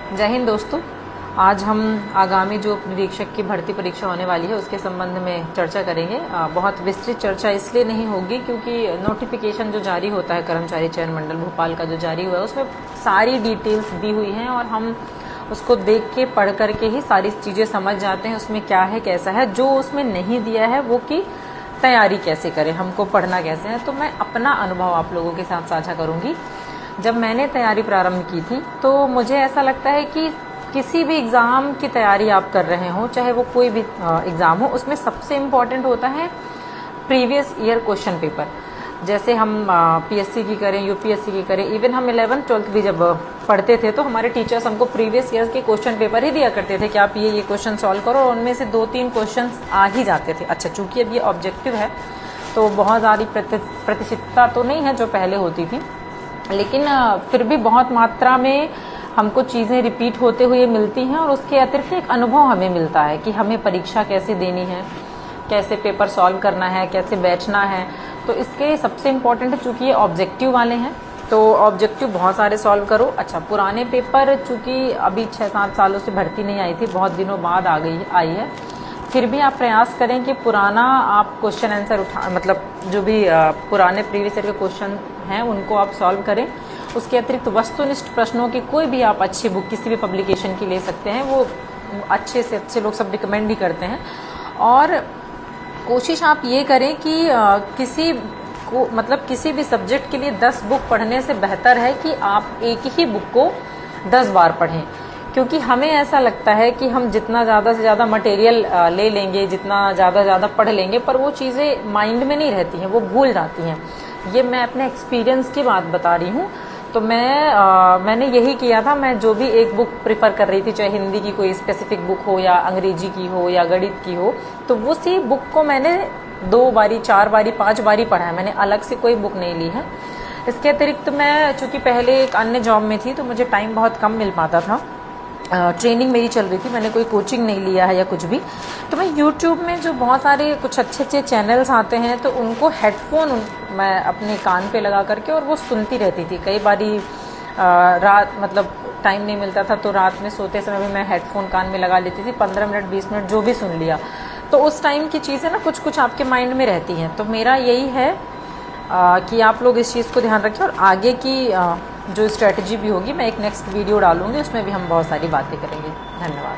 जय हिंद दोस्तों। आज हम आगामी जो निरीक्षक की भर्ती परीक्षा होने वाली है उसके संबंध में चर्चा करेंगे। बहुत विस्तृत चर्चा इसलिए नहीं होगी क्योंकि नोटिफिकेशन जो जारी होता है कर्मचारी चयन मंडल भोपाल का जो जारी हुआ है उसमें सारी डिटेल्स दी हुई हैं और हम उसको देख के पढ़ करके ही सारी चीज़ें समझ जाते हैं उसमें क्या है कैसा है। जो उसमें नहीं दिया है वो कि तैयारी कैसे करें, हमको पढ़ना कैसे है। तो मैं अपना अनुभव आप लोगों के साथ साझा करूंगी। जब मैंने तैयारी प्रारंभ की थी तो मुझे ऐसा लगता है कि किसी भी एग्ज़ाम की तैयारी आप कर रहे हो, चाहे वो कोई भी एग्ज़ाम हो, उसमें सबसे इम्पॉर्टेंट होता है प्रीवियस ईयर क्वेश्चन पेपर। जैसे हम पीएससी की करें, यूपीएससी की करें, इवन हम 11th 12th भी जब पढ़ते थे तो हमारे टीचर्स हमको प्रीवियस ईयर के क्वेश्चन पेपर ही दिया करते थे कि आप ये क्वेश्चन सॉल्व करो और उनमें से 2-3 क्वेश्चन आ ही जाते थे। अच्छा, चूंकि अब ये ऑब्जेक्टिव है तो बहुत सारी प्रतिशतता तो नहीं है जो पहले होती थी, लेकिन फिर भी बहुत मात्रा में हमको चीज़ें रिपीट होते हुए मिलती हैं और उसके अतिरिक्त एक अनुभव हमें मिलता है कि हमें परीक्षा कैसे देनी है, कैसे पेपर सॉल्व करना है, कैसे बैठना है। तो इसके सबसे इम्पोर्टेंट है, चूंकि ये ऑब्जेक्टिव वाले हैं तो ऑब्जेक्टिव बहुत सारे सॉल्व करो। अच्छा, पुराने पेपर चूंकि अभी 6-7 सालों से भर्ती नहीं आई थी, बहुत दिनों बाद आई है, फिर भी आप प्रयास करें कि पुराना आप क्वेश्चन आंसर मतलब जो भी पुराने प्रीवियस ईयर के क्वेश्चन हैं उनको आप सॉल्व करें। उसके अतिरिक्त वस्तुनिष्ठ प्रश्नों की कोई भी आप अच्छी बुक किसी भी पब्लिकेशन की ले सकते हैं, वो अच्छे से अच्छे लोग सब रिकमेंड ही करते हैं। और कोशिश आप ये करें कि किसी भी सब्जेक्ट के लिए 10 बुक पढ़ने से बेहतर है कि आप एक ही बुक को 10 बार पढ़ें, क्योंकि हमें ऐसा लगता है कि हम जितना ज़्यादा से ज़्यादा मटेरियल ले लेंगे, जितना ज़्यादा पढ़ लेंगे, पर वो चीज़ें माइंड में नहीं रहती हैं, वो भूल जाती हैं। ये मैं अपने एक्सपीरियंस की बात बता रही हूँ। तो मैंने यही किया था। मैं जो भी एक बुक प्रिफर कर रही थी, चाहे हिंदी की कोई स्पेसिफिक बुक हो या अंग्रेजी की हो या गणित की हो, तो वो सी बुक को मैंने 2 बारी, 4 बारी, 5 बारी पढ़ा है। मैंने अलग से कोई बुक नहीं ली है। इसके अतिरिक्त मैं चूँकि पहले एक अन्य जॉब में थी तो मुझे टाइम बहुत कम मिल पाता था, ट्रेनिंग मेरी चल रही थी, मैंने कोई कोचिंग नहीं लिया है या कुछ भी। तो मैं यूट्यूब में जो बहुत सारे कुछ अच्छे चैनल्स आते हैं तो उनको हेडफोन मैं अपने कान पे लगा करके और वो सुनती रहती थी। कई बारी रात मतलब टाइम नहीं मिलता था तो रात में सोते समय भी मैं हेडफोन कान में लगा लेती थी, 15 मिनट 20 मिनट जो भी सुन लिया। तो उस टाइम की चीज़ें ना कुछ आपके माइंड में रहती हैं। तो मेरा यही है कि आप लोग इस चीज़ को ध्यान रखें और आगे की जो स्ट्रेटजी भी होगी मैं एक नेक्स्ट वीडियो डालूंगी, उसमें भी हम बहुत सारी बातें करेंगे। धन्यवाद।